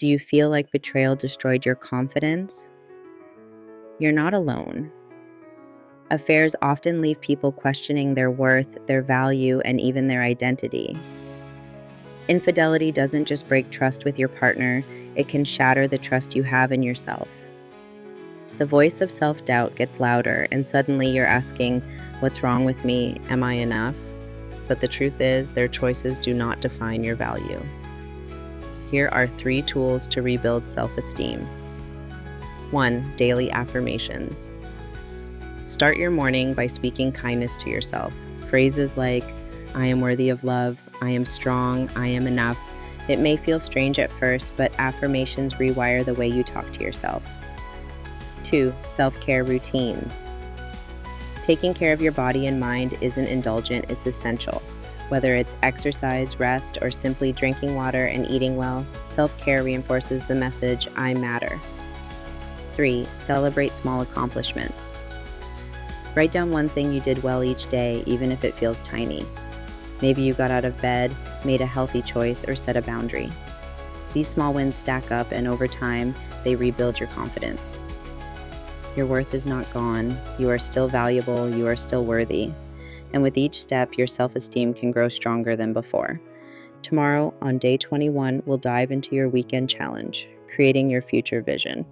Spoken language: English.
Do you feel like betrayal destroyed your confidence? You're not alone. Affairs often leave people questioning their worth, their value, and even their identity. Infidelity doesn't just break trust with your partner, it can shatter the trust you have in yourself. The voice of self-doubt gets louder, and suddenly you're asking, "What's wrong with me? Am I enough?" But the truth is, their choices do not define your value. Here are 3 tools to rebuild self-esteem. 1. Daily affirmations. Start your morning by speaking kindness to yourself. Phrases like, "I am worthy of love," "I am strong," "I am enough." It may feel strange at first, but affirmations rewire the way you talk to yourself. 2. Self-care routines. Taking care of your body and mind isn't indulgent, it's essential. Whether it's exercise, rest, or simply drinking water and eating well, self-care reinforces the message, "I matter." 3. Celebrate small accomplishments. Write down one thing you did well each day, even if it feels tiny. Maybe you got out of bed, made a healthy choice, or set a boundary. These small wins stack up, and over time, they rebuild your confidence. Your worth is not gone. You are still valuable. You are still worthy. And with each step, your self-esteem can grow stronger than before. Tomorrow, on day 21, we'll dive into your weekend challenge, creating your future vision.